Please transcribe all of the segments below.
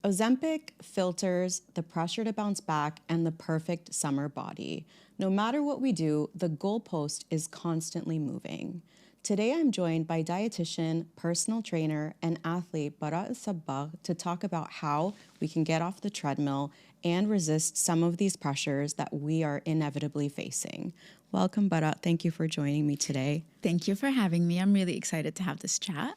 Ozempic filters the pressure to bounce back and the perfect summer body. No matter what we do, the goalpost is constantly moving. Today I'm joined by dietitian, personal trainer, and athlete Baraa El Sabbagh to talk about how we can get off the treadmill and resist some of these pressures that we are inevitably facing. Welcome, Baraa. Thank you for joining me today. Thank you for having me. I'm really excited to have this chat.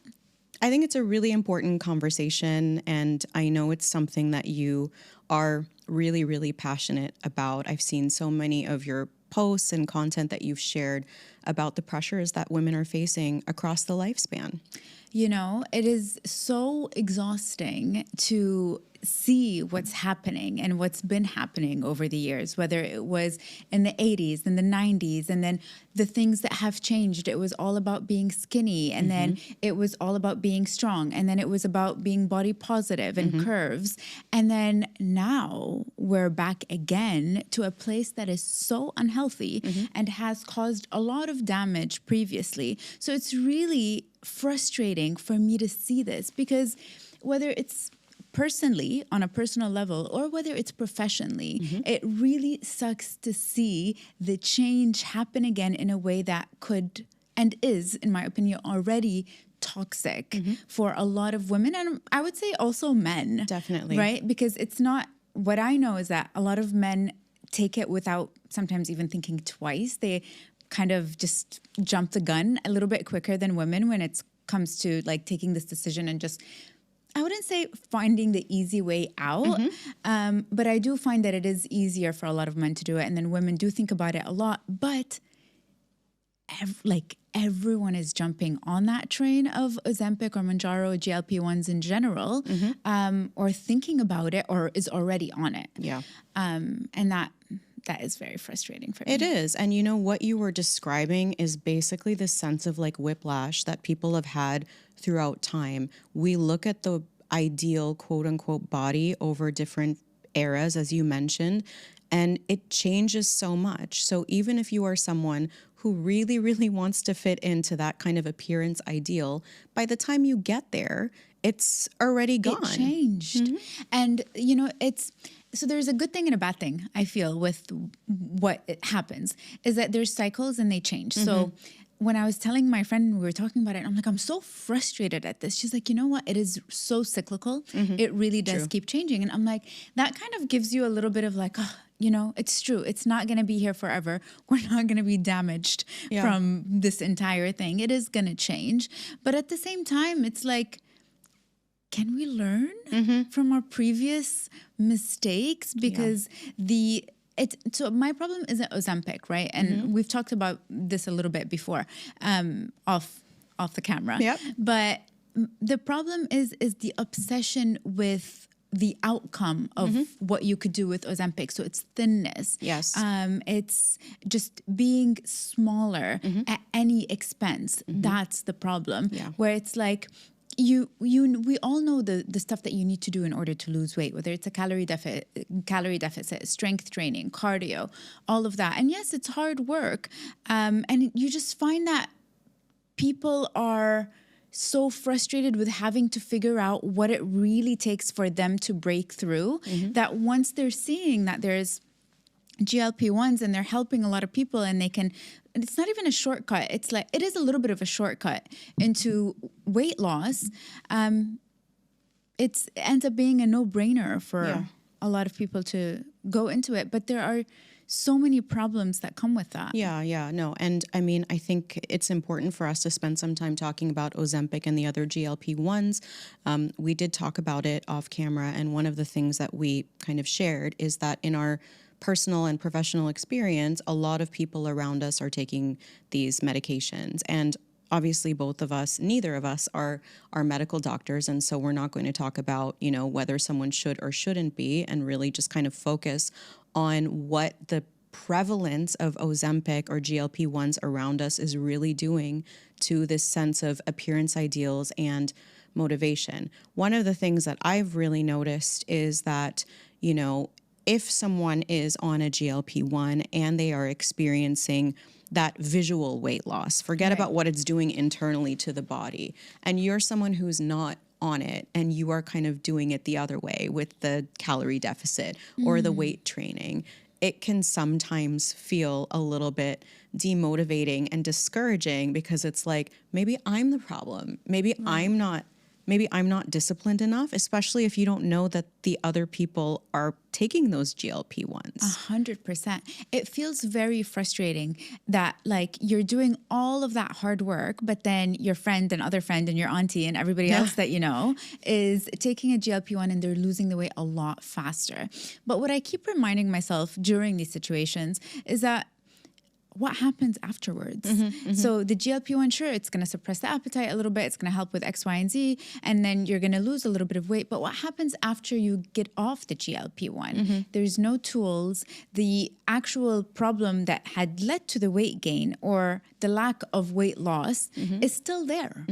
I think it's a really important conversation, and I know it's something that you are really, really passionate about. I've seen so many of your posts and content that you've shared about the pressures that women are facing across the lifespan. You know, it is so exhausting to see what's happening and what's been happening over the years, whether it was in the 80s and the 90s, and then the things that have changed. It was all about being skinny, and then it was all about being strong, and then it was about being body positive and curves. And then now we're back again to a place that is so unhealthy and has caused a lot of damage previously. So it's really frustrating for me to see this, because whether it's personally, on a personal level, or whether it's professionally, it really sucks to see the change happen again in a way that could and is, in my opinion, already toxic for a lot of women, and I would say also men. Definitely. Right? Because it's not, what I know is that a lot of men take it without sometimes even thinking twice. They kind of just jump the gun a little bit quicker than women when it comes to like taking this decision and just, I wouldn't say finding the easy way out, but I do find that it is easier for a lot of men to do it, and then women do think about it a lot, but everyone is jumping on that train of Ozempic or Mounjaro, GLP-1s in general, or thinking about it, or is already on it. Yeah. And that is very frustrating for me. It is. And you know, what you were describing is basically the sense of like whiplash that people have had throughout time. We look at the ideal quote unquote body over different eras, as you mentioned, and it changes so much. So even if you are someone who really, really wants to fit into that kind of appearance ideal, by the time you get there, it's already gone. It changed. And, you know, so there's a good thing and a bad thing, I feel, with what happens, is that there's cycles and they change. So when I was telling my friend, we were talking about it, I'm like, I'm so frustrated at this. She's like, you know what? It is so cyclical. It really does keep changing. And I'm like, that kind of gives you a little bit of like, oh, you know, it's true. It's not going to be here forever. We're not going to be damaged from this entire thing. It is going to change. But at the same time, it's like, can we learn from our previous mistakes? Because so my problem isn't Ozempic, right? And we've talked about this a little bit before, off the camera. Yep. But the problem is the obsession with the outcome of what you could do with Ozempic. So it's thinness. Yes. It's just being smaller at any expense. That's the problem. Yeah. Where it's like, we all know the stuff that you need to do in order to lose weight, whether it's a calorie deficit, strength training, cardio, all of that. And yes, it's hard work. And you just find that people are so frustrated with having to figure out what it really takes for them to break through, that once they're seeing that there's GLP-1s and they're helping a lot of people, and it's not even a shortcut. It's like, it is a little bit of a shortcut into weight loss. It ends up being a no-brainer for a lot of people to go into it. But there are so many problems that come with that. No. And I mean, I think it's important for us to spend some time talking about Ozempic and the other GLP-1s. We did talk about it off camera, and one of the things that we kind of shared is that in our personal and professional experience, a lot of people around us are taking these medications. And obviously neither of us are medical doctors. And so we're not going to talk about, you know, whether someone should or shouldn't be, and really just kind of focus on what the prevalence of Ozempic or GLP-1s around us is really doing to this sense of appearance ideals and motivation. One of the things that I've really noticed is that, you know, if someone is on a GLP-1 and they are experiencing that visual weight loss, forget about what it's doing internally to the body, and you're someone who's not on it and you are kind of doing it the other way with the calorie deficit or the weight training, it can sometimes feel a little bit demotivating and discouraging because it's like, maybe I'm the problem. Maybe I'm not disciplined enough, especially if you don't know that the other people are taking those GLP-1s. 100%. It feels very frustrating that like you're doing all of that hard work, but then your friend and other friend and your auntie and everybody else that you know is taking a GLP-1 and they're losing the weight a lot faster. But what I keep reminding myself during these situations is that what happens afterwards? So the GLP-1, sure, it's going to suppress the appetite a little bit. It's going to help with X, Y, and Z. And then you're going to lose a little bit of weight. But what happens after you get off the GLP-1? There's no tools. The actual problem that had led to the weight gain or the lack of weight loss is still there.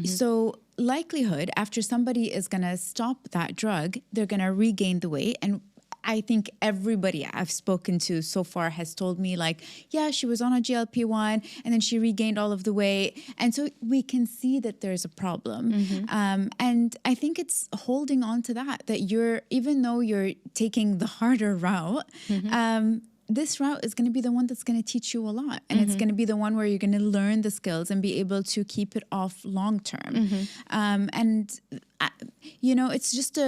So likelihood after somebody is going to stop that drug, they're going to regain the weight. And I think everybody I've spoken to so far has told me like, yeah, she was on a GLP-1 and then she regained all of the weight. And so we can see that there's a problem. And I think it's holding on to that you're, even though you're taking the harder route, this route is going to be the one that's going to teach you a lot. And it's going to be the one where you're going to learn the skills and be able to keep it off long term. You know, it's just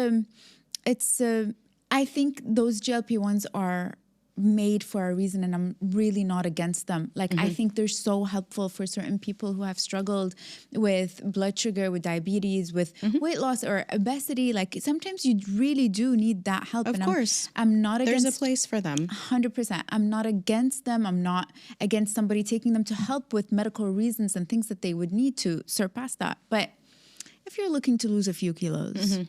I think those GLP-1s are made for a reason and I'm really not against them. Like, I think they're so helpful for certain people who have struggled with blood sugar, with diabetes, with weight loss or obesity. Like, sometimes you really do need that help. Of course. I'm not against... There's a place for them. 100%. I'm not against them. I'm not against somebody taking them to help with medical reasons and things that they would need to surpass that. But if you're looking to lose a few kilos,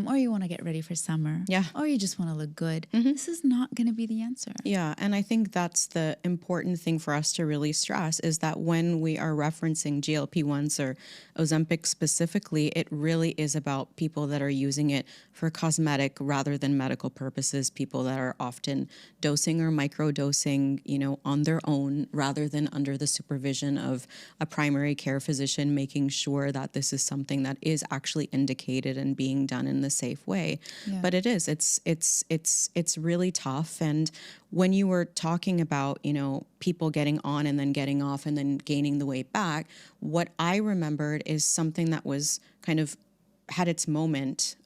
or you want to get ready for summer, or you just want to look good, this is not going to be the answer. Yeah, and I think that's the important thing for us to really stress is that when we are referencing GLP-1s or Ozempic specifically, it really is about people that are using it for cosmetic rather than medical purposes, people that are often dosing or microdosing, you know, on their own rather than under the supervision of a primary care physician, making sure that this is something that is actually indicated and being done in the safe way. But it's really tough. And when you were talking about, you know, people getting on and then getting off and then gaining the weight back, what I remembered is something that was kind of had its moment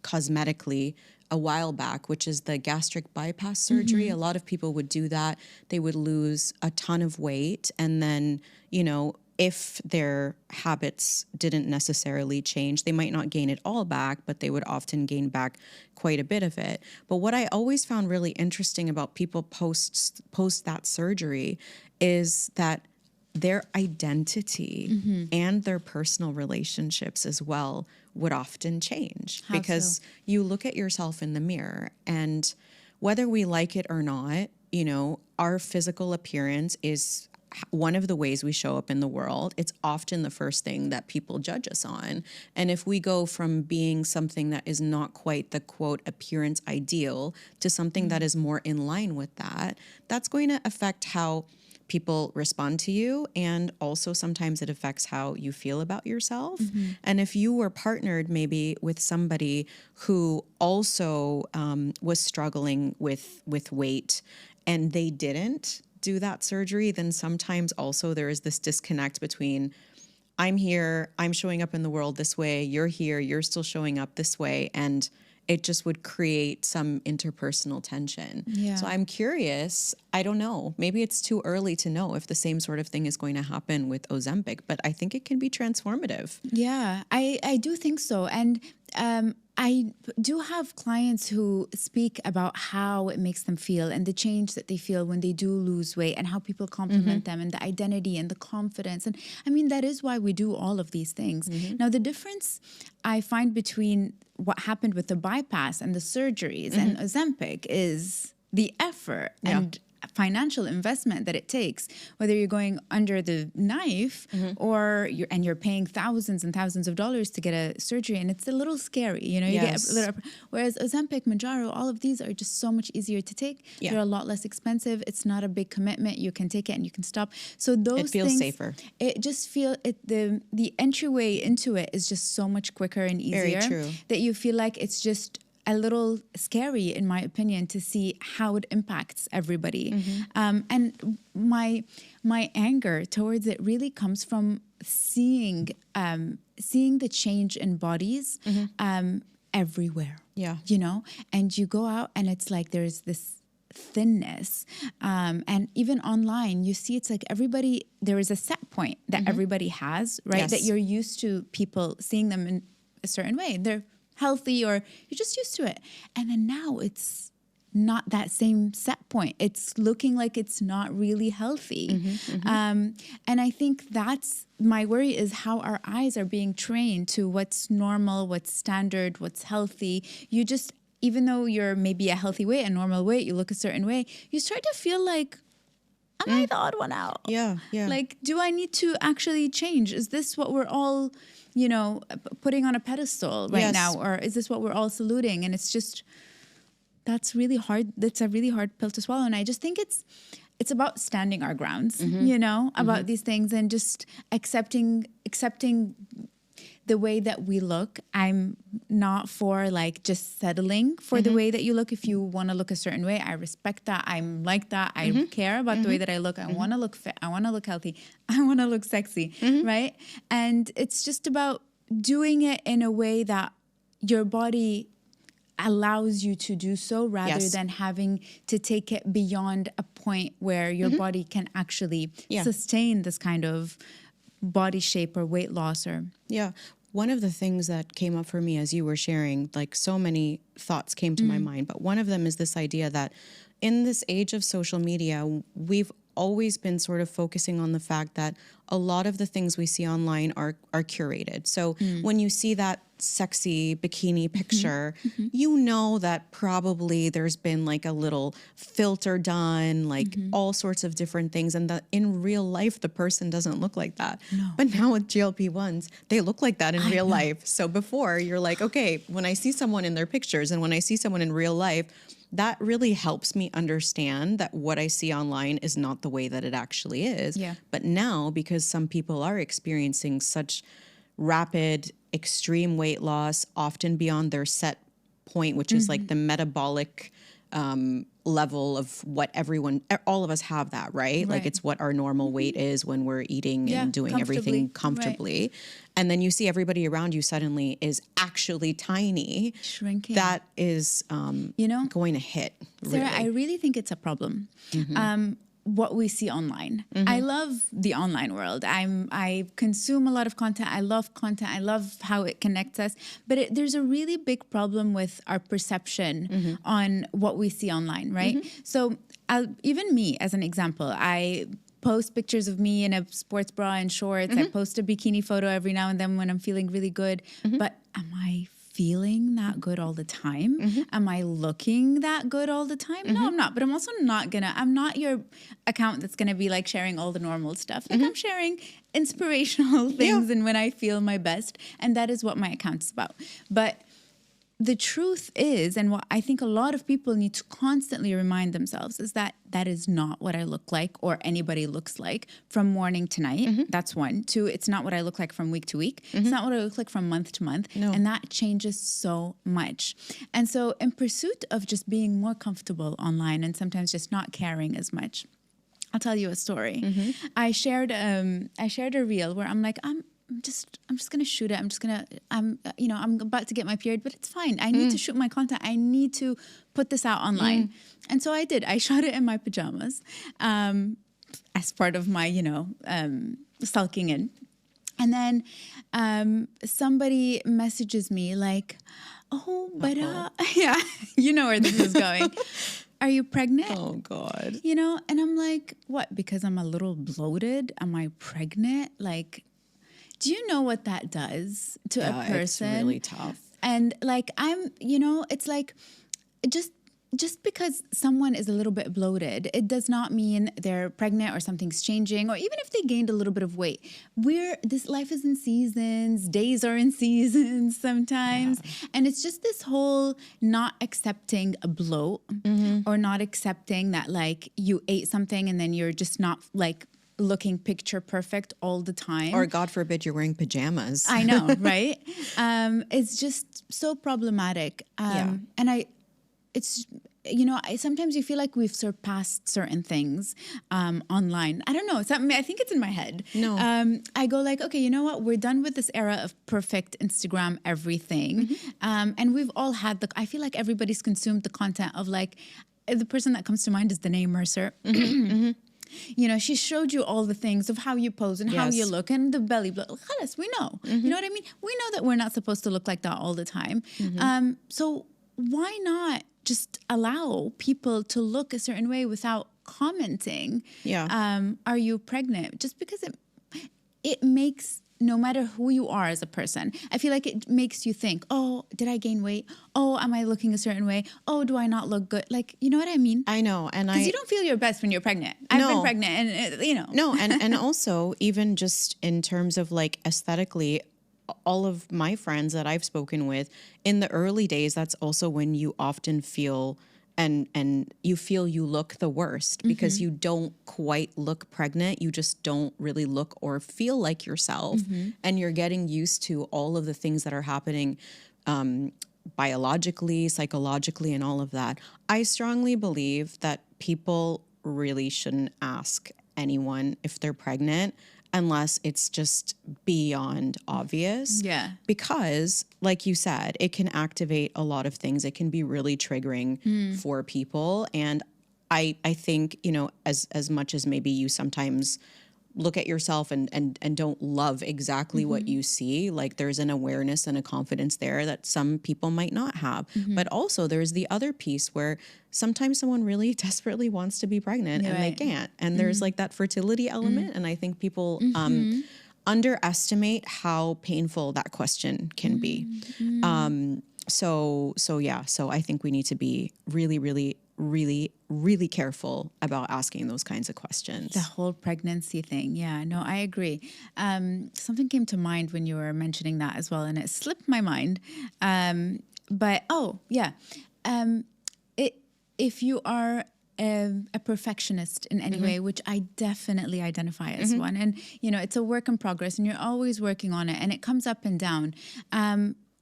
cosmetically a while back, which is the gastric bypass surgery. A lot of people would do that. They would lose a ton of weight and then, you know, if their habits didn't necessarily change, they might not gain it all back, but they would often gain back quite a bit of it. But what I always found really interesting about people post that surgery is that their identity and their personal relationships as well would often change. How because so? You look at yourself in the mirror and whether we like it or not, you know, our physical appearance is one of the ways we show up in the world. It's often the first thing that people judge us on. And if we go from being something that is not quite the quote appearance ideal to something that is more in line with that, that's going to affect how people respond to you. And also sometimes it affects how you feel about yourself. And if you were partnered maybe with somebody who also was struggling with weight and they didn't do that surgery, then sometimes also there is this disconnect between I'm here, I'm showing up in the world this way, you're here, you're still showing up this way, and it just would create some interpersonal tension. So I'm curious, I don't know, maybe it's too early to know if the same sort of thing is going to happen with Ozempic, but I think it can be transformative. Yeah, I do think so. And I do have clients who speak about how it makes them feel and the change that they feel when they do lose weight and how people compliment them and the identity and the confidence. And I mean, that is why we do all of these things. Now, the difference I find between what happened with the bypass and the surgeries and Ozempic is the effort and financial investment that it takes, whether you're going under the knife or you're paying thousands and thousands of dollars to get a surgery, and it's a little scary, you know. You get a little, whereas Ozempic, Mounjaro, all of these are just so much easier to take. They're a lot less expensive. It's not a big commitment. You can take it and you can stop. So those it feels things, safer. It just the entryway into it is just so much quicker and easier. Very true. That you feel like it's just a little scary, in my opinion, to see how it impacts everybody. And my anger towards it really comes from seeing the change in bodies everywhere. Yeah. You know, and you go out and it's like there's this thinness, and even online you see it's like everybody, there is a set point that everybody has, right? That you're used to people seeing them in a certain way. They're healthy or you're just used to it. And then now it's not that same set point. It's looking like it's not really healthy. And I think that's my worry, is how our eyes are being trained to what's normal, what's standard, what's healthy. You just, even though you're maybe a healthy weight, a normal weight, you look a certain way, you start to feel like, am I the odd one out? Yeah. Like, do I need to actually change? Is this what we're all, you know, putting on a pedestal right now? Or is this what we're all saluting? And it's just, that's really hard. That's a really hard pill to swallow. And I just think it's about standing our grounds, you know, about these things and just accepting the way that we look. I'm not for like just settling for the way that you look. If you want to look a certain way, I respect that. I'm like that. I care about the way that I look. I want to look fit. I want to look healthy. I want to look sexy, right? And it's just about doing it in a way that your body allows you to do so, rather than having to take it beyond a point where your body can actually sustain this kind of body shape or weight loss. Or one of the things that came up for me as you were sharing, like so many thoughts came to my mind, but one of them is this idea that in this age of social media, we've always been sort of focusing on the fact that a lot of the things we see online are curated. So when you see that sexy bikini picture, you know that probably there's been like a little filter done, like all sorts of different things. And that in real life, the person doesn't look like that. No. But now with GLP-1s, they look like that in real life. So before you're like, okay, when I see someone in their pictures and when I see someone in real life, that really helps me understand that what I see online is not the way that it actually is. Yeah. But now, because some people are experiencing such rapid, extreme weight loss, often beyond their set point, which is like the metabolic level of what all of us have that, right? Like it's what our normal weight is when we're eating and doing everything comfortably. Right. And then you see everybody around you suddenly is actually tiny. Shrinking. That is, going to hit. Sarah, I really think it's a problem. What we see online. I love the online world. I consume a lot of content. I love content. I love how it connects us. But there's a really big problem with our perception on what we see online, right? So even me, as an example, I post pictures of me in a sports bra and shorts. I post a bikini photo every now and then when I'm feeling really good. But am I feeling that good all the time? Am I looking that good all the time? No, I'm not. But I'm also I'm not your account that's gonna be like sharing all the normal stuff. Like I'm sharing inspirational things and when I feel my best. And that is what my account's about. But the truth is, and what I think a lot of people need to constantly remind themselves, is that that is not what I look like or anybody looks like from morning to night. That's one. Two, it's not what I look like from week to week. It's not what I look like from month to month. No. And that changes so much. And so in pursuit of just being more comfortable online and sometimes just not caring as much, I'll tell you a story. I shared a reel where I'm like, I'm just gonna shoot it. I'm about to get my period, but it's fine. I need to shoot my content. I need to put this out online. And so I did. I shot it in my pajamas, as part of my, sulking in. And then somebody messages me like, oh, but yeah, you know where this is going. Are you pregnant? Oh, God. And I'm like, what? Because I'm a little bloated? Am I pregnant? Like, do you know what that does to a person? It's really tough. And like, it's like, just just because someone is a little bit bloated, it does not mean they're pregnant or something's changing, or even if they gained a little bit of weight. This life is in seasons, days are in seasons sometimes. Yeah. And it's just this whole not accepting a bloat or not accepting that like you ate something and then you're just not like looking picture perfect all the time. Or God forbid you're wearing pajamas. I know, right? It's just so problematic. And sometimes you feel like we've surpassed certain things online. I don't know. I think it's in my head. No. I go like, okay, you know what? We're done with this era of perfect Instagram everything. And we've all had I feel like everybody's consumed the content of like, the person that comes to mind is Danae Mercer. You know, she showed you all the things of how you pose and how you look and the belly bloat. Khalas, we know. You know what I mean? We know that we're not supposed to look like that all the time. So why not just allow people to look a certain way without commenting? Are you pregnant? Just because it makes, no matter who you are as a person, I feel like it makes you think, oh, did I gain weight? Oh, am I looking a certain way? Oh, do I not look good? Like, you know what I mean? I know. Because you don't feel your best when you're pregnant. I've been pregnant and, you know. No, and also even just in terms of like aesthetically, all of my friends that I've spoken with, in the early days, that's also when you often feel and you feel you look the worst because you don't quite look pregnant. You just don't really look or feel like yourself. And you're getting used to all of the things that are happening biologically, psychologically, and all of that. I strongly believe that people really shouldn't ask anyone if they're pregnant unless it's just beyond obvious. Yeah. Because, like you said, it can activate a lot of things. It can be really triggering for people. And I think, you know, as much as maybe you sometimes look at yourself and don't love exactly what you see, like there's an awareness and a confidence there that some people might not have. But also there's the other piece where sometimes someone really desperately wants to be pregnant and they can't. And there's like that fertility element. And I think people underestimate how painful that question can be. So I think we need to be really careful about asking those kinds of questions. The whole pregnancy thing. Yeah, no, I agree. Something came to mind when you were mentioning that as well, and it slipped my mind. If you are a perfectionist in any way, which I definitely identify as one, and you know, it's a work in progress and you're always working on it and it comes up and down.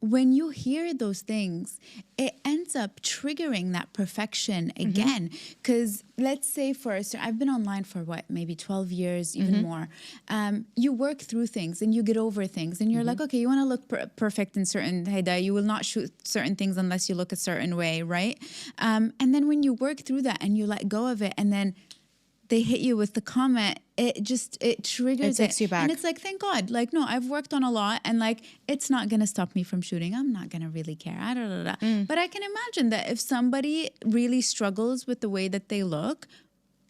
When you hear those things, it ends up triggering that perfection again. Because let's say I've been online for maybe 12 years, even more. You work through things and you get over things and you're like, okay, you want to look perfect in certain, you will not shoot certain things unless you look a certain way, right? And then when you work through that and you let go of it and then they hit you with the comment, it triggers it. It takes you back. And it's like, thank God. Like, no, I've worked on a lot and like, it's not going to stop me from shooting. I'm not going to really care. But I can imagine that if somebody really struggles with the way that they look,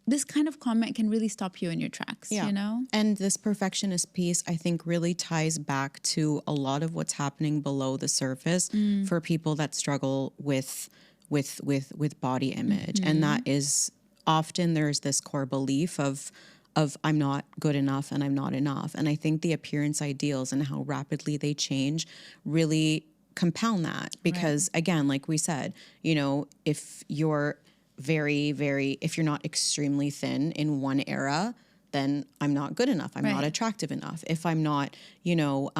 this kind of comment can really stop you in your tracks, you know? And this perfectionist piece, I think, really ties back to a lot of what's happening below the surface for people that struggle with body image. And that is... often there's this core belief of I'm not good enough and I'm not enough. And I think the appearance ideals and how rapidly they change really compound that. Because again, like we said, you know, if you're if you're not extremely thin in one era, then I'm not good enough. I'm not attractive enough. If I'm not, you know,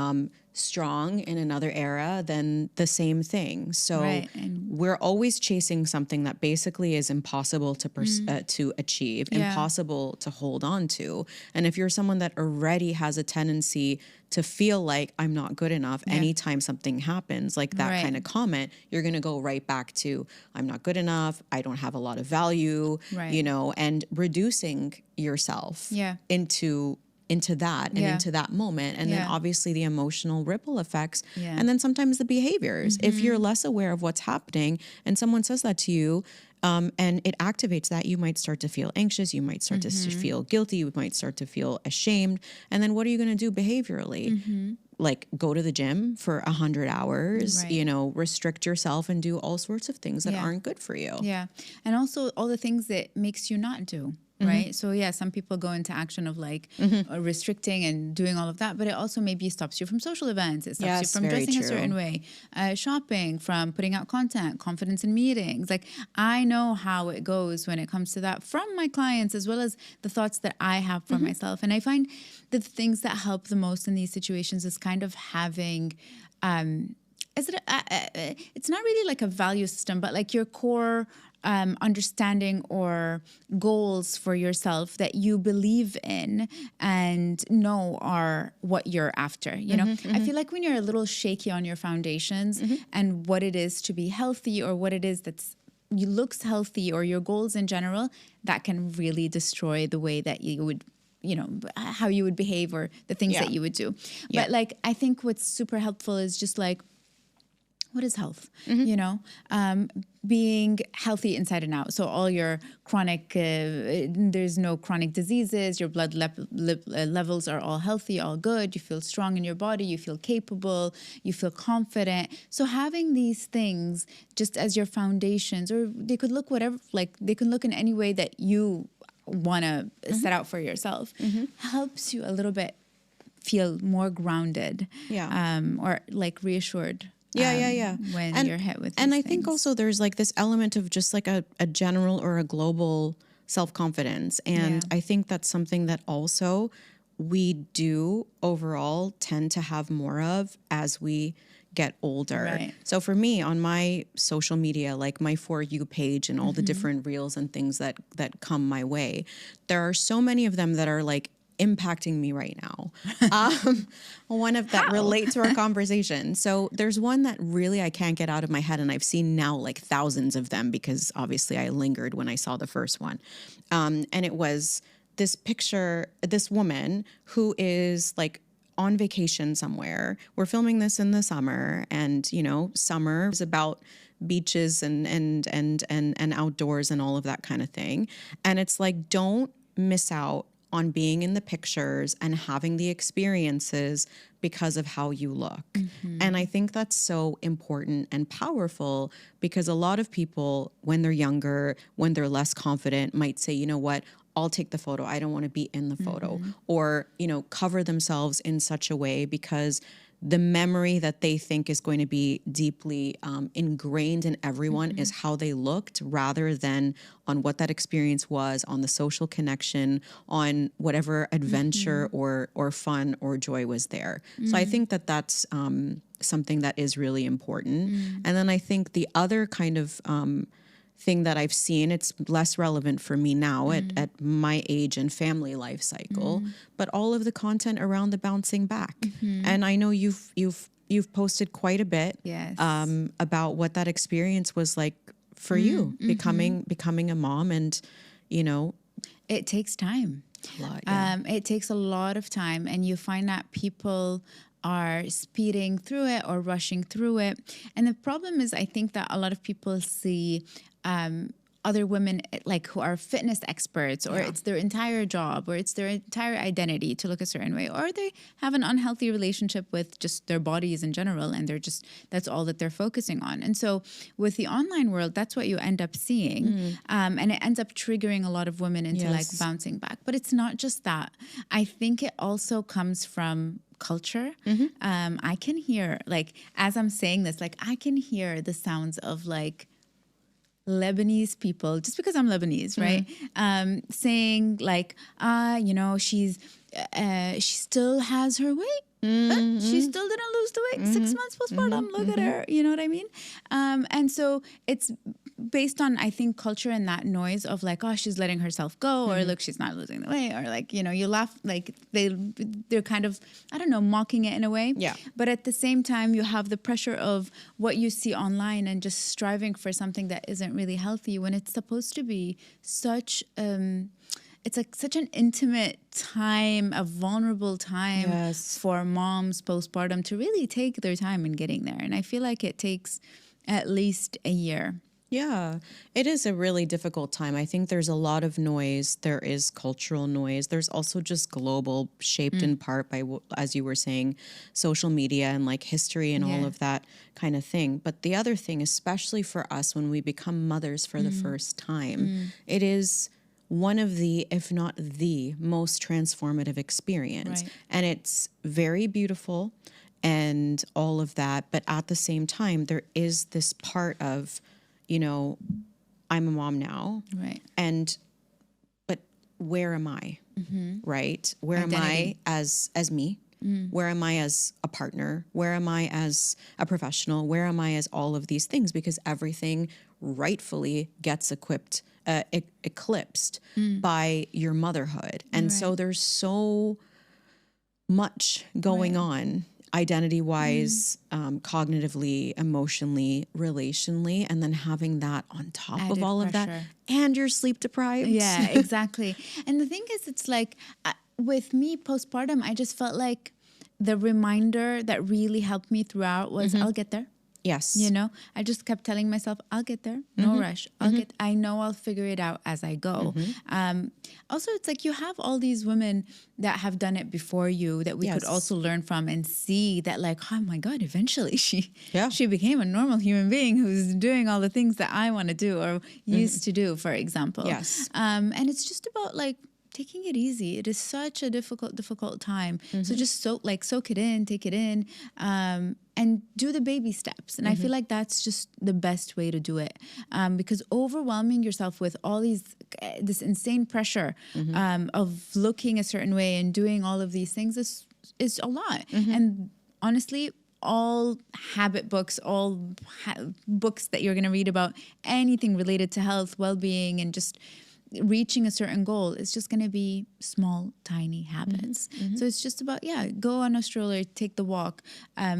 strong in another era, then the same thing. So we're always chasing something that basically is impossible to achieve, impossible to hold on to. And if you're someone that already has a tendency to feel like I'm not good enough, anytime something happens, like that kind of comment, you're going to go right back to I'm not good enough. I don't have a lot of value, you know, and reducing yourself into that and into that moment. And then obviously the emotional ripple effects and then sometimes the behaviors. If you're less aware of what's happening and someone says that to you, And it activates that. You might start to feel anxious. You might start to feel guilty. You might start to feel ashamed. And then what are you going to do behaviorally? Like go to the gym for 100 hours, Right. you know, restrict yourself and do all sorts of things that aren't good for you. Yeah. And also all the things that makes you not do. Right. So yeah, some people go into action of like restricting and doing all of that, but it also maybe stops you from social events. It stops you Yes, from very dressing a true. certain way, shopping, from putting out content, confidence in meetings. Like I know how it goes when it comes to that from my clients, as well as the thoughts that I have for myself. And I find that the things that help the most in these situations is kind of having, it's not really like a value system, but like your core understanding or goals for yourself that you believe in and know are what you're after. You know, I feel like when you're a little shaky on your foundations and what it is to be healthy, or what it is that's you looks healthy, or your goals in general, that can really destroy the way that you would, you know, how you would behave or the things that you would do. But like, I think what's super helpful is just like, what is health? You know, being healthy inside and out. So all your chronic, there's no chronic diseases, your blood levels are all healthy, all good. You feel strong in your body, you feel capable, you feel confident. So having these things just as your foundations, or they could look whatever, like they can look in any way that you want to set out for yourself, helps you a little bit feel more grounded, or like reassured. When you're hit with these and I things. think also there's like this element of just like a general or a global self-confidence. And I think that's something that also we do overall tend to have more of as we get older. Right. So for me, on my social media, like my For You page and all the different reels and things that come my way, there are so many of them that are like impacting me right now. One of that relate to our conversation. So there's one that really I can't get out of my head, and I've seen now like thousands of them because obviously I lingered when I saw the first one. And it was this picture, this woman who is like on vacation somewhere. We're filming this in the summer, and you know, summer is about beaches and outdoors and all of that kind of thing. And it's like, don't miss out on being in the pictures and having the experiences because of how you look. And I think that's so important and powerful, because a lot of people, when they're younger, when they're less confident, might say, you know what, I'll take the photo. I don't want to be in the photo. Or, you know, cover themselves in such a way because the memory that they think is going to be deeply ingrained in everyone is how they looked, rather than on what that experience was, on the social connection, on whatever adventure or fun or joy was there. So I think that that's something that is really important. And then I think the other kind of thing that I've seen, it's less relevant for me now at my age and family life cycle, but all of the content around the bouncing back. And I know you've posted quite a bit about what that experience was like for you, becoming a mom, and you know, it takes time. a lot. It takes a lot of time, and you find that people are speeding through it or rushing through it. And the problem is, I think that a lot of people see other women like who are fitness experts, or it's their entire job, or it's their entire identity to look a certain way, or they have an unhealthy relationship with just their bodies in general, and they're just, that's all that they're focusing on. And so with the online world, that's what you end up seeing, and it ends up triggering a lot of women into like bouncing back. But it's not just that. I think it also comes from culture. I can hear, like, as I'm saying this, like I can hear the sounds of like Lebanese people, just because I'm Lebanese, right? Saying like, you know, she still has her weight. But she still didn't lose the weight. 6 months postpartum. Look at her. You know what I mean? And so it's based on, I think, culture and that noise of like, oh, she's letting herself go, or look, she's not losing the weight, or like, you know, you laugh, like they're kind of, I don't know, mocking it in a way. Yeah. But at the same time, you have the pressure of what you see online and just striving for something that isn't really healthy, when it's supposed to be such it's like such an intimate time, a vulnerable time for moms postpartum to really take their time in getting there. And I feel like it takes at least a year. Yeah, it is a really difficult time. I think there's a lot of noise. There is cultural noise. There's also just global, shaped in part by, as you were saying, social media and like history and all Yeah. of that kind of thing. But the other thing, especially for us when we become mothers for the first time, it is one of the, if not the most transformative experience. Right. And it's very beautiful and all of that. But at the same time, there is this part of, you know, I'm a mom now. Right. But where am I? Right? Where am Identity. I as me? Where am I as a partner? Where am I as a professional? Where am I as all of these things? Because everything rightfully gets eclipsed by your motherhood. And so Right. there's so much going on identity-wise, cognitively, emotionally, relationally, and then having that on top of Added all of that, pressure. and you're sleep deprived. Yeah, exactly. And the thing is, it's like with me postpartum, I just felt like the reminder that really helped me throughout was I'll get there. Yes. You know, I just kept telling myself, I'll get there. No rush. I know I'll figure it out as I go. Also, it's like you have all these women that have done it before you that we could Yes. also learn from and see that like, oh my God, eventually she Yeah. became a normal human being who's doing all the things that I want to do or used to do, for example. Yes. And it's just about like taking it easy. It is such a difficult time. So just soak it in, take it in, and do the baby steps. And I feel like that's just the best way to do it, because overwhelming yourself with all this insane pressure of looking a certain way and doing all of these things is a lot. And honestly, all habit books, all books that you're going to read about anything related to health, well-being, and just reaching a certain goal is just going to be small, tiny habits. So it's just about, go on a stroller, take the walk,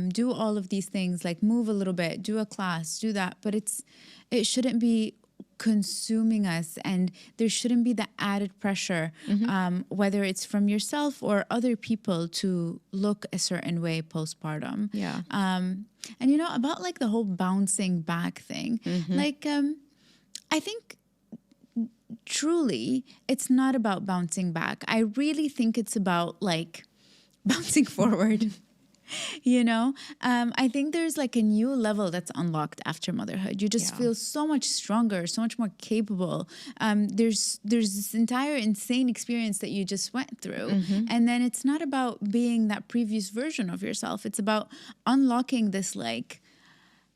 do all of these things, like move a little bit, do a class, do that. But it shouldn't be consuming us, and there shouldn't be the added pressure, whether it's from yourself or other people, to look a certain way postpartum. Yeah. And you know, about like the whole bouncing back thing, like I think truly it's not about bouncing back. I really think it's about like bouncing forward. You know, I think there's like a new level that's unlocked after motherhood. You just feel so much stronger, so much more capable. There's this entire insane experience that you just went through. And then it's not about being that previous version of yourself. It's about unlocking this like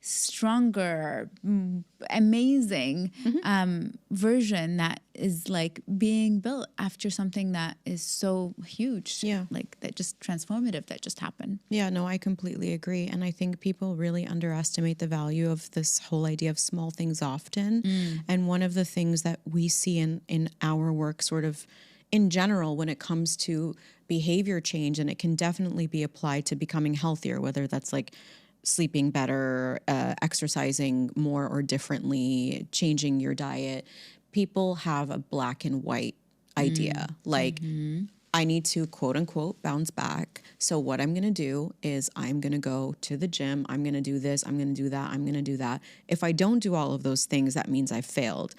stronger, amazing version that is like being built after something that is so huge. Yeah. Like that just transformative that just happened. Yeah, no, I completely agree. And I think people really underestimate the value of this whole idea of small things often. And one of the things that we see in our work sort of in general when it comes to behavior change, and it can definitely be applied to becoming healthier, whether that's like sleeping better, exercising more or differently, changing your diet. People have a black and white idea. Like, I need to, quote unquote, bounce back. So what I'm going to do is I'm going to go to the gym. I'm going to do this. I'm going to do that. I'm going to do that. If I don't do all of those things, that means I've failed.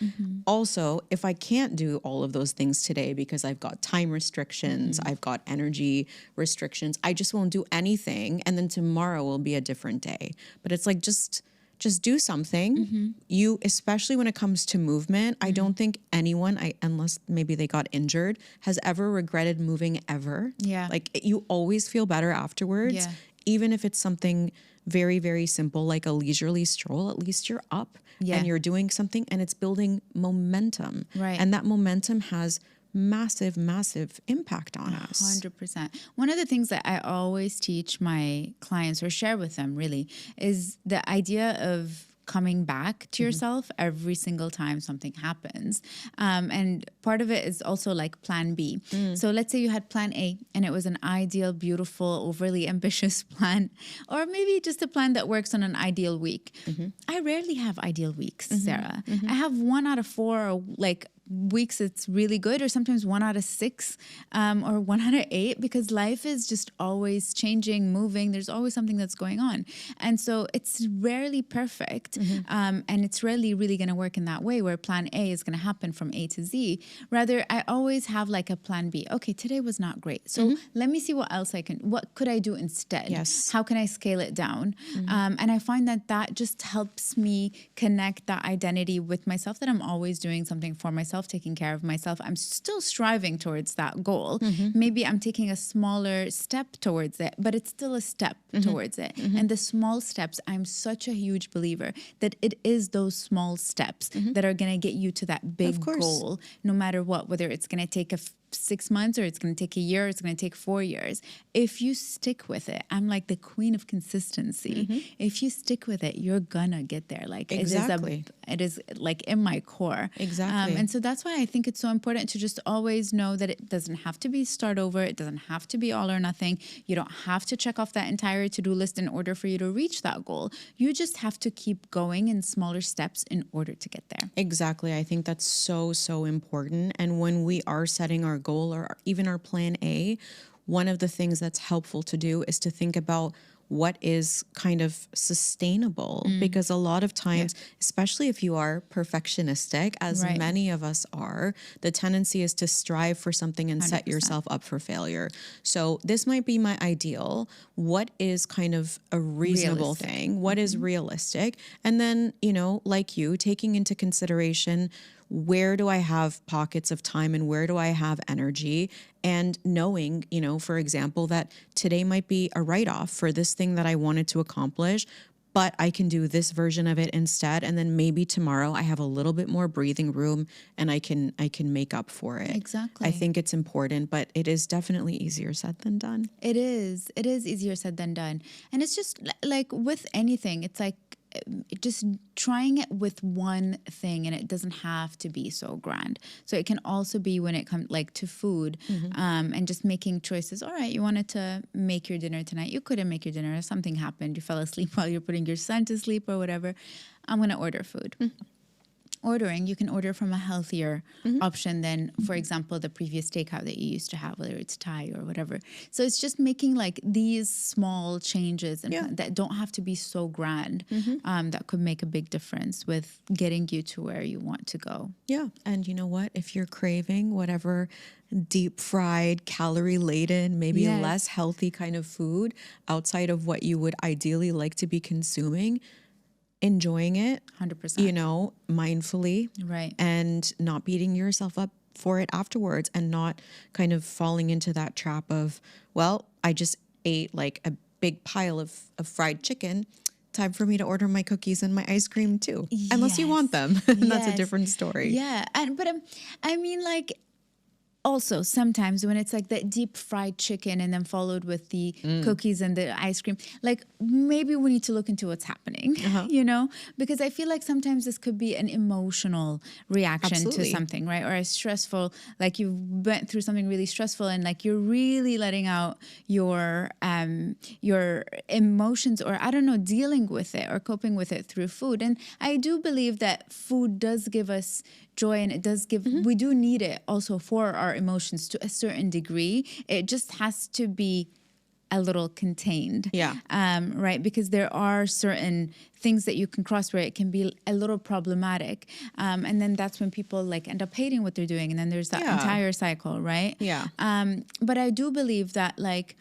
Also, if I can't do all of those things today because I've got time restrictions, I've got energy restrictions, I just won't do anything. And then tomorrow will be a different day. But it's like, just do something. You, especially when it comes to movement, I don't think anyone, unless maybe they got injured, has ever regretted moving ever. Yeah. Like you always feel better afterwards. Yeah. Even if it's something very, very simple, like a leisurely stroll, at least you're up and you're doing something and it's building momentum. Right. And that momentum has massive, massive impact on us. 100%. One of the things that I always teach my clients or share with them really is the idea of coming back to yourself every single time something happens. And part of it is also like plan B. So let's say you had plan A and it was an ideal, beautiful, overly ambitious plan, or maybe just a plan that works on an ideal week. I rarely have ideal weeks, Sarah. I have 1 out of 4 like weeks it's really good, or sometimes 1 out of 6 or 1 out of 8, because life is just always changing, moving. There's always something that's going on. And so it's rarely perfect. And it's rarely really going to work in that way where plan A is going to happen from A to Z. Rather, I always have like a plan B. Okay, today was not great. So let me see what else what could I do instead? Yes. How can I scale it down? And I find that just helps me connect that identity with myself, that I'm always doing something for myself, taking care of myself. I'm still striving towards that goal. Maybe I'm taking a smaller step towards it, but it's still a step towards it. And the small steps, I'm such a huge believer that it is those small steps that are going to get you to that big goal, no matter what, whether it's going to take 6 months or it's going to take a year, or it's going to take 4 years. If you stick with it, I'm like the queen of consistency. If you stick with it, you're gonna get there. Like it is like in my core. Exactly. And so that's why I think it's so important to just always know that it doesn't have to be start over. It doesn't have to be all or nothing. You don't have to check off that entire to-do list in order for you to reach that goal. You just have to keep going in smaller steps in order to get there. Exactly. I think that's so, so important. And when we are setting our goal or even our plan A, one of the things that's helpful to do is to think about what is kind of sustainable, because a lot of times, especially if you are perfectionistic, as many of us are, the tendency is to strive for something and 100%. Set yourself up for failure. So this might be my ideal. What is kind of a reasonable thing? What is realistic? And then, like you, taking into consideration, where do I have pockets of time and where do I have energy? And knowing, for example, that today might be a write-off for this thing that I wanted to accomplish, but I can do this version of it instead. And then maybe tomorrow I have a little bit more breathing room and I can make up for it. Exactly. I think it's important, but it is definitely easier said than done. It is easier said than done. And it's just like with anything, it's like, just trying it with one thing, and it doesn't have to be so grand. So it can also be when it comes like to food, and just making choices. All right, you wanted to make your dinner tonight. You couldn't make your dinner. Something happened. You fell asleep while you're putting your son to sleep or whatever. I'm going to order food. You can order from a healthier option than, for example, the previous takeout that you used to have, whether it's Thai or whatever. So it's just making like these small changes and that don't have to be so grand, that could make a big difference with getting you to where you want to go. Yeah. And you know what? If you're craving whatever deep fried, calorie laden, maybe less healthy kind of food outside of what you would ideally like to be consuming, enjoying it 100%, mindfully, right, and not beating yourself up for it afterwards, and not kind of falling into that trap of, well, I just ate like a big pile of fried chicken. Time for me to order my cookies and my ice cream too, unless you want them. That's a different story. Yeah, but I mean, like, also, sometimes when it's like that deep fried chicken and then followed with the cookies and the ice cream, like maybe we need to look into what's happening, because I feel like sometimes this could be an emotional reaction to something, right? Or a stressful, like you went through something really stressful and like you're really letting out your emotions, or I don't know, dealing with it or coping with it through food. And I do believe that food does give us joy, and it does give, we do need it also for our emotions to a certain degree. It just has to be a little contained. Right? Because there are certain things that you can cross where it can be a little problematic. And then that's when people like end up hating what they're doing. And then there's that entire cycle, right? But I do believe that like,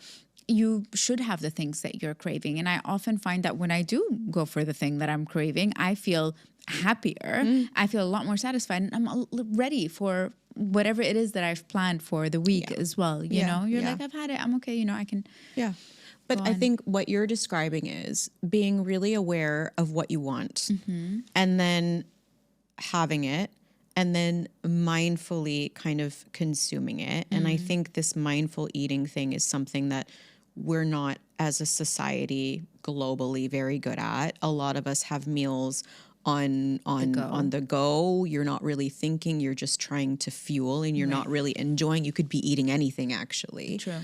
you should have the things that you're craving. And I often find that when I do go for the thing that I'm craving, I feel happier. I feel a lot more satisfied, and I'm ready for whatever it is that I've planned for the week as well. You know, you're like, I've had it. I'm okay. I can. Yeah. But I think what you're describing is being really aware of what you want, and then having it, and then mindfully kind of consuming it. And I think this mindful eating thing is something that we're not, as a society, globally very good at. A lot of us have meals on the go. You're not really thinking, you're just trying to fuel, and you're not really enjoying. You could be eating anything, actually. True.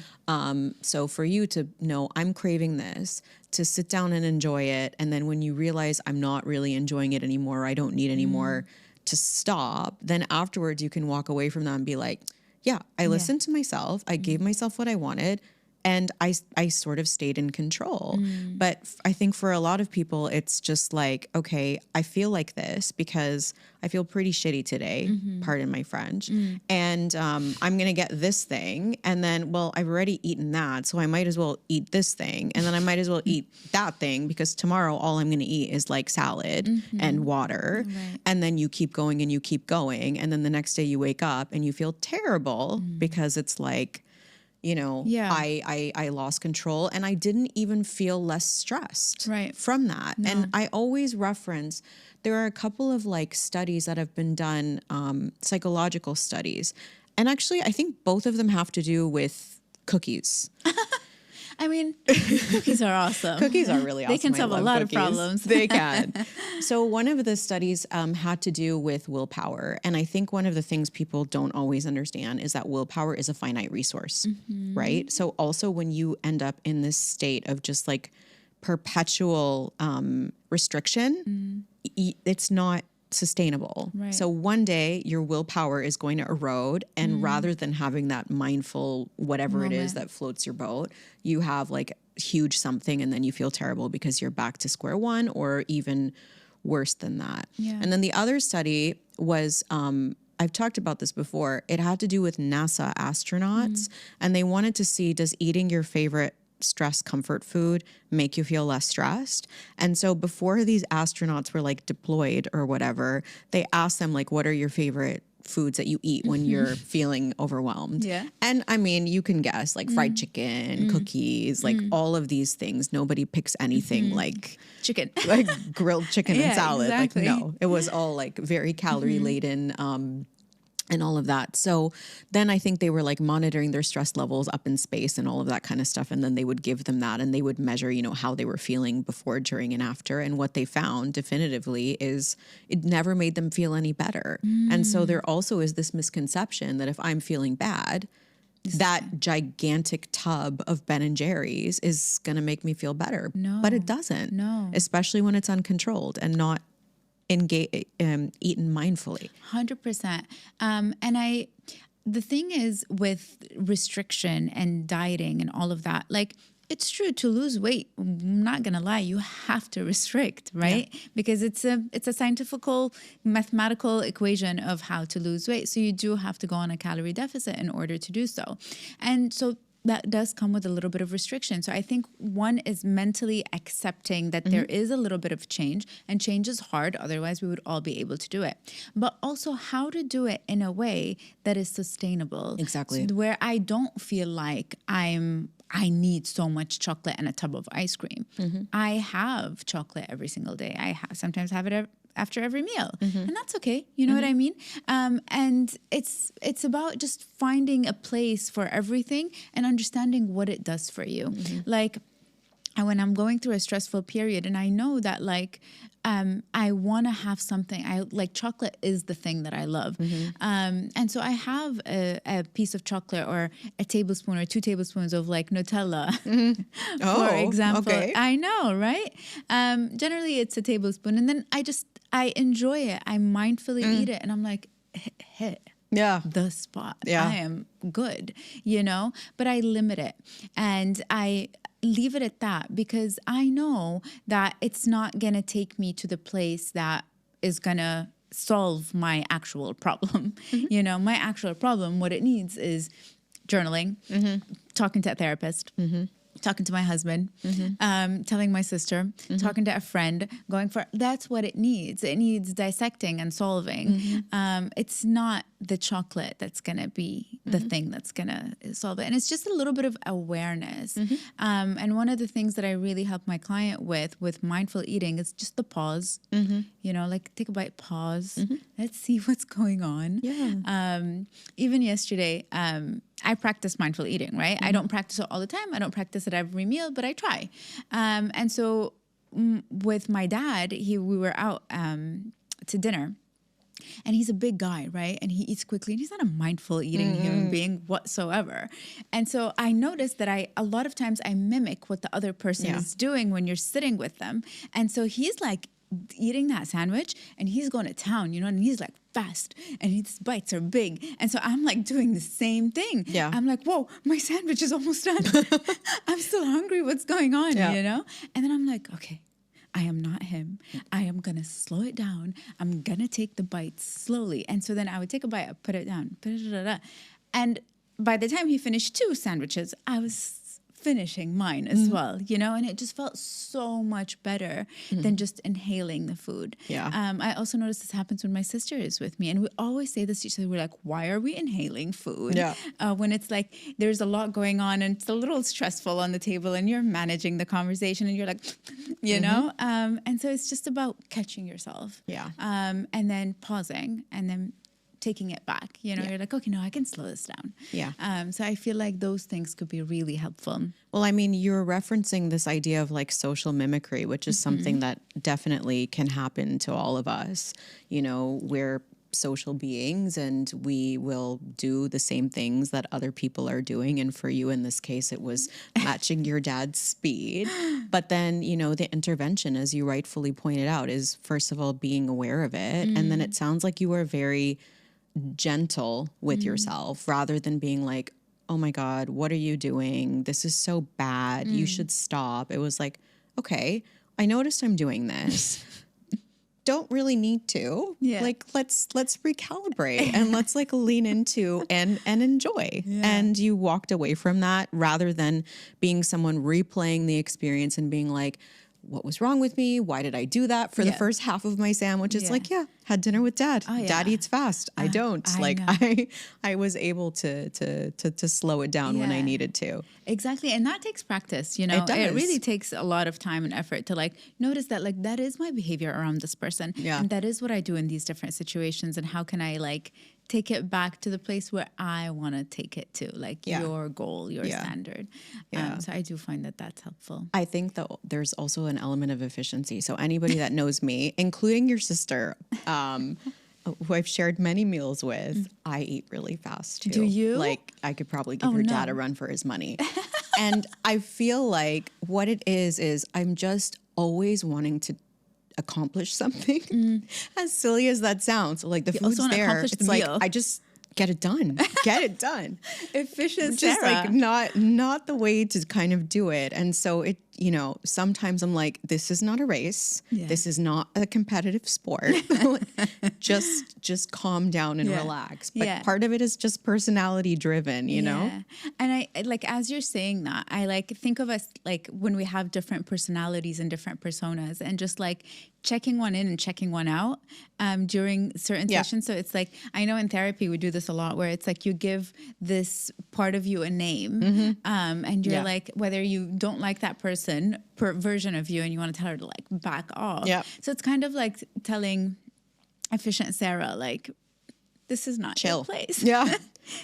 So for you to know, I'm craving this, to sit down and enjoy it, and then when you realize I'm not really enjoying it anymore, I don't need any more, to stop, then afterwards you can walk away from that and be like, yeah, I listened to myself. I gave myself what I wanted. And I sort of stayed in control. But I think for a lot of people, it's just like, okay, I feel like this because I feel pretty shitty today, pardon my French. And I'm going to get this thing. And then, well, I've already eaten that. So I might as well eat this thing. And then I might as well eat that thing because tomorrow all I'm going to eat is like salad and water. Right. And then you keep going and you keep going. And then the next day you wake up and you feel terrible because it's like, you know, I lost control and I didn't even feel less stressed from that. No. And I always reference, there are a couple of like studies that have been done, psychological studies. And actually, I think both of them have to do with cookies. I mean, cookies are awesome. Cookies are really awesome. They can solve a lot of problems. They can. So one of the studies had to do with willpower. And I think one of the things people don't always understand is that willpower is a finite resource, right? So also when you end up in this state of just like perpetual restriction, it's not sustainable. Right. So one day your willpower is going to erode, and rather than having that mindful whatever it is that floats your boat, you have like huge something and then you feel terrible because you're back to square one or even worse than that. Yeah. And then the other study was I've talked about this before. It had to do with NASA astronauts and they wanted to see, does eating your favorite stress comfort food make you feel less stressed? And so before these astronauts were like deployed or whatever, they asked them like, what are your favorite foods that you eat when you're feeling overwhelmed? Yeah. And I mean, you can guess like fried chicken, cookies, like all of these things. Nobody picks anything like chicken, like grilled chicken and salad. Exactly. Like no, it was all like very calorie laden, and all of that. So then I think they were like monitoring their stress levels up in space and all of that kind of stuff. And then they would give them that and they would measure, you know, how they were feeling before, during, and after. And what they found definitively is it never made them feel any better. And so there also is this misconception that if I'm feeling bad, that gigantic tub of Ben and Jerry's is going to make me feel better. No. But it doesn't. No. Especially when it's uncontrolled and not eaten mindfully. 100%. The thing is with restriction and dieting and all of that, like it's true to lose weight. I'm not going to lie. You have to restrict, right? Yeah. Because it's a scientific mathematical equation of how to lose weight. So you do have to go on a calorie deficit in order to do so. And so that does come with a little bit of restriction. So I think one is mentally accepting that there is a little bit of change, and change is hard. Otherwise, we would all be able to do it. But also how to do it in a way that is sustainable. Exactly. So where I don't feel like I need so much chocolate and a tub of ice cream. I have chocolate every single day. Sometimes have it after every meal. And that's okay. You know what I mean? And it's about just finding a place for everything and understanding what it does for you. Like when I'm going through a stressful period and I know that like, I want to have something. I like chocolate is the thing that I love. And so I have a piece of chocolate or a tablespoon or 2 tablespoons of like Nutella, for example. Okay. I know, right? Generally it's a tablespoon, and then I enjoy it. I mindfully eat it, and I'm like, hit the spot. Yeah. I am good, you know, but I limit it and I leave it at that because I know that it's not going to take me to the place that is going to solve my actual problem. You know, my actual problem, what it needs is journaling, talking to a therapist, talking to my husband, telling my sister, talking to a friend, that's what it needs. It needs dissecting and solving. It's not the chocolate that's going to be the thing that's going to solve it. And it's just a little bit of awareness. And one of the things that I really help my client with mindful eating is just the pause. You know, like take a bite, pause. Let's see what's going on. Yeah. Even yesterday, I practice mindful eating, right? I don't practice it all the time. I don't practice it every meal, but I try. And so with my dad, we were out to dinner. And he's a big guy, right? And he eats quickly, and he's not a mindful eating human being whatsoever. And so I noticed that a lot of times I mimic what the other person is doing when you're sitting with them. And so he's like eating that sandwich and he's going to town, you know, and he's like fast and his bites are big. And so I'm like doing the same thing. Yeah. I'm like, whoa, my sandwich is almost done. I'm still hungry. What's going on? Yeah. You know? And then I'm like, okay, I am not him. I am going to slow it down. I'm going to take the bites slowly. And so then I would take a bite, I put it down. And by the time he finished 2 sandwiches, I was finishing mine as well, you know, and it just felt so much better than just inhaling the food. Yeah. I also noticed this happens when my sister is with me, and we always say this to each other. We're like, why are we inhaling food? Yeah. When it's like there's a lot going on and it's a little stressful on the table and you're managing the conversation and you're like, you know, and so it's just about catching yourself. Yeah. And then pausing and then taking it back, you know, you're like, okay, no, I can slow this down. Yeah. So I feel like those things could be really helpful. Well, I mean, you're referencing this idea of like social mimicry, which is something that definitely can happen to all of us. You know, we're social beings and we will do the same things that other people are doing. And for you, in this case, it was matching your dad's speed. But then, you know, the intervention, as you rightfully pointed out, is first of all, being aware of it. And then it sounds like you were very gentle with yourself rather than being like, oh my God, what are you doing? This is so bad. You should stop. It was like, okay, I noticed I'm doing this. Don't really need to. Yeah. Like, let's recalibrate and let's like lean into and enjoy. Yeah. And you walked away from that rather than being someone replaying the experience and being like, what was wrong with me? Why did I do that for the first half of my sandwich? It's like, had dinner with dad. Oh, yeah. Dad eats fast. I don't. I was able to slow it down when I needed to. Exactly. And that takes practice, you know. It does. It really takes a lot of time and effort to like notice that like that is my behavior around this person. Yeah. And that is what I do in these different situations. And how can I like take it back to the place where I want to take it to, like your goal, your standard. So I do find that that's helpful. I think that there's also an element of efficiency. So anybody that knows me, including your sister, who I've shared many meals with, I eat really fast too. Do you? Like I could probably give your dad a run for his money. And I feel like what it is I'm just always wanting to accomplish something. As silly as that sounds. Like the food's there. It's like I just get it done. Get it done. Efficient, just Sarah. like not the way to kind of do it. And so it, you know, sometimes I'm like, this is not a race. Yeah. This is not a competitive sport. just calm down and relax. But part of it is just personality driven, you know? And I like, as you're saying that, I like think of us like when we have different personalities and different personas and just like checking one in and checking one out during certain sessions. So it's like, I know in therapy we do this a lot where it's like you give this part of you a name and you're like, whether you don't like that person per version of you and you want to tell her to like back off. So it's kind of like telling efficient Sarah, like, this is not your place. Yeah.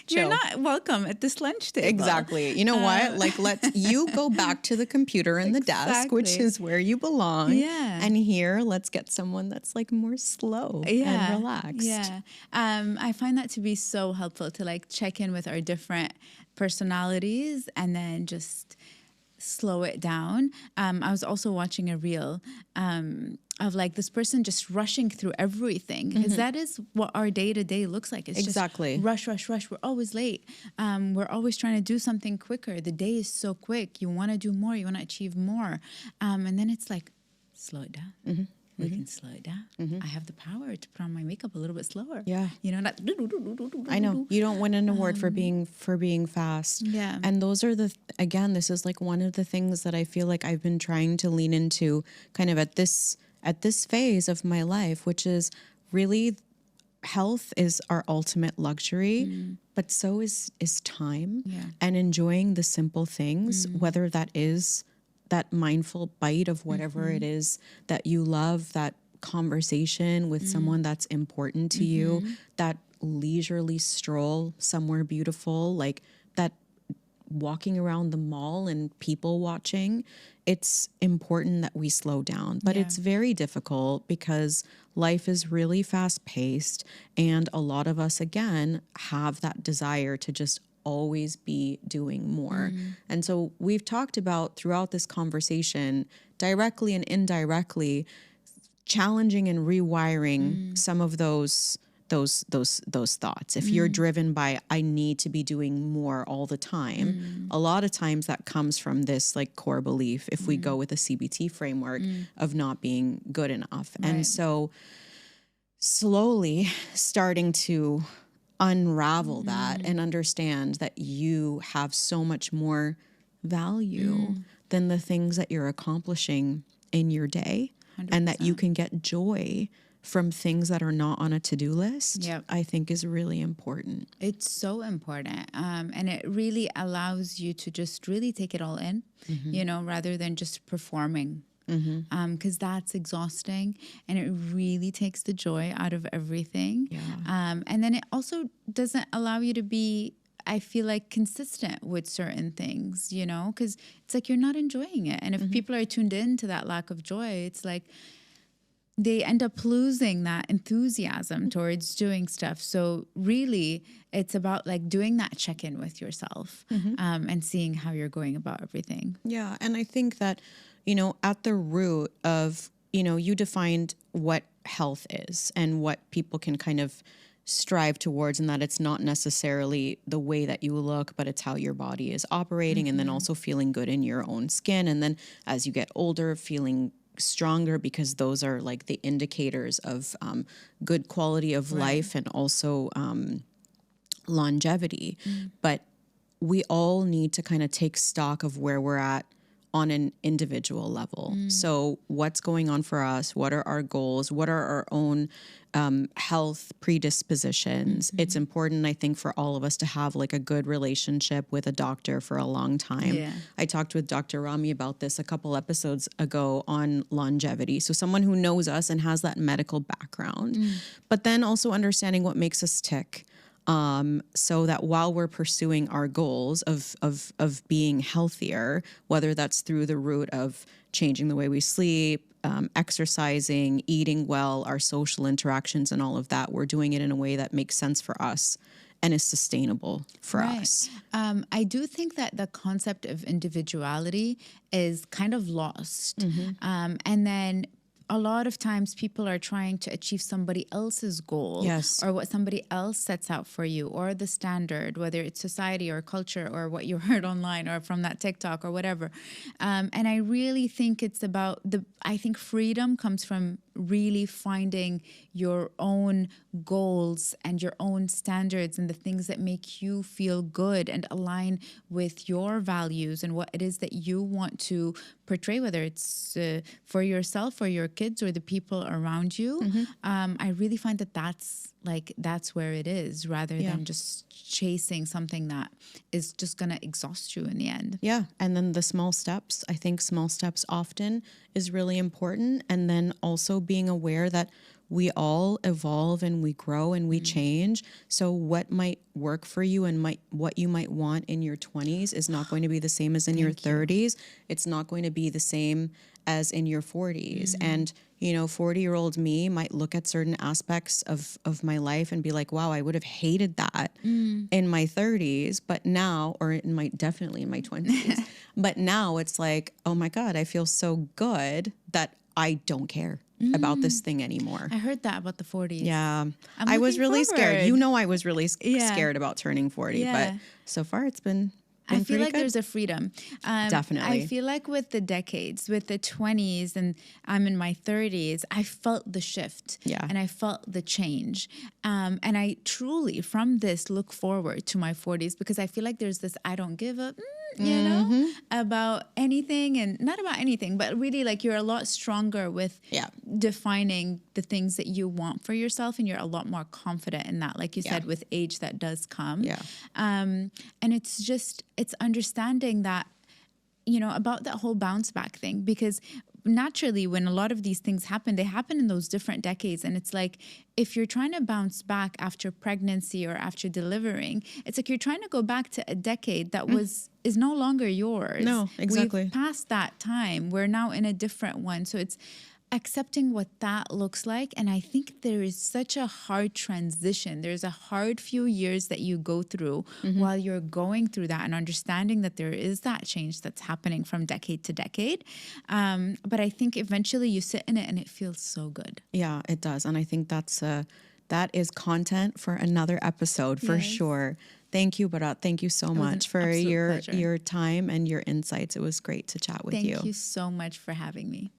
You're not welcome at this lunch table. Exactly. You know what? Like, let you go back to the computer and the desk, which is where you belong. Yeah. And here, let's get someone that's like more slow and relaxed. Yeah. I find that to be so helpful to like check in with our different personalities and then just slow it down. I was also watching a reel of like this person just rushing through everything because that is what our day-to-day looks like. It's just rush, rush, rush. We're always late. We're always trying to do something quicker. The day is so quick. You want to do more. You want to achieve more. And then it's like, slow it down. We can slow it down. I have the power to put on my makeup a little bit slower. Yeah. You know, not I know. You don't win an award for being fast. Yeah. And those are again, this is like one of the things that I feel like I've been trying to lean into kind of at this phase of my life, which is really health is our ultimate luxury, but so is time and enjoying the simple things, whether that is that mindful bite of whatever it is that you love, that conversation with someone that's important to you, that leisurely stroll somewhere beautiful, like that walking around the mall and people watching. It's important that we slow down, but it's very difficult because life is really fast paced. And a lot of us, again, have that desire to just always be doing more. And so we've talked about throughout this conversation, directly and indirectly, challenging and rewiring some of those thoughts. If you're driven by, I need to be doing more all the time, a lot of times that comes from this like core belief, if we go with a CBT framework, of not being good enough. Right. And so slowly starting to unravel that and understand that you have so much more value than the things that you're accomplishing in your day, 100%. and that you can get joy from things that are not on a to-do list. Yep. I think is really important. It's so important. And it really allows you to just really take it all in, you know, rather than just performing. Because that's exhausting, and it really takes the joy out of everything. Yeah. And then it also doesn't allow you to be, I feel like, consistent with certain things, you know, because it's like you're not enjoying it. And if people are tuned in to that lack of joy, it's like they end up losing that enthusiasm towards doing stuff. So really, it's about like doing that check-in with yourself and seeing how you're going about everything. Yeah. And I think that, you know, at the root of, you know, you defined what health is and what people can kind of strive towards, and that it's not necessarily the way that you look, but it's how your body is operating, and then also feeling good in your own skin. And then as you get older, feeling stronger, because those are like the indicators of good quality of life and also longevity. But we all need to kind of take stock of where we're at on an individual level. So what's going on for us? What are our goals? What are our own health predispositions? It's important, I think, for all of us to have like a good relationship with a doctor for a long time. Yeah. I talked with Dr. Rasmi about this a couple episodes ago on longevity. So someone who knows us and has that medical background, but then also understanding what makes us tick. So that while we're pursuing our goals of being healthier, whether that's through the route of changing the way we sleep, exercising, eating well, our social interactions and all of that, we're doing it in a way that makes sense for us and is sustainable for us. I do think that the concept of individuality is kind of lost. And then a lot of times people are trying to achieve somebody else's goal, Yes. or what somebody else sets out for you, or the standard, whether it's society or culture or what you heard online or from that TikTok or whatever. And I really think it's about I think freedom comes from really finding your own goals and your own standards and the things that make you feel good and align with your values and what it is that you want to portray, whether it's for yourself or your kids or the people around you. I really find that that's where it is, rather than just chasing something that is just going to exhaust you in the end. Yeah. And then the small steps, I think small steps often is really important. And then also being aware that we all evolve and we grow and we change. So what might work for you and what you might want in your 20s is not going to be the same as in your 30s. It's not going to be the same as in your 40s. And, you know, 40-year-old me might look at certain aspects of my life and be like, wow, I would have hated that in my 30s, but now, or definitely in my 20s, but now it's like, oh my God, I feel so good that I don't care about this thing anymore. I heard that about the 40s. Yeah. I was really scared. You know, I was really Yeah. scared about turning 40, Yeah. but so far it's been I feel like good. there's a freedom. Definitely. I feel like with the decades, with the 20s, and I'm in my 30s, I felt the shift. Yeah. And I felt the change. And I truly, from this, look forward to my 40s, because I feel like there's this I don't give up, you know, about anything, and not about anything, but really like you're a lot stronger with defining the things that you want for yourself, and you're a lot more confident in that. Like you said, with age that does come. Yeah. And it's understanding that, you know, about that whole bounce back thing, because naturally when a lot of these things happen, they happen in those different decades. And it's like, if you're trying to bounce back after pregnancy or after delivering, it's like you're trying to go back to a decade that is no longer yours. No, exactly. We've passed that time. We're now in a different one. So accepting what that looks like. And I think there is such a hard transition. There's a hard few years that you go through while you're going through that and understanding that there is that change that's happening from decade to decade. But I think eventually you sit in it and it feels so good. Yeah, it does. And I think that is content for another episode for sure. Thank you, Baraa. Thank you so much for your time and your insights. It was great to chat with you. Thank you so much for having me.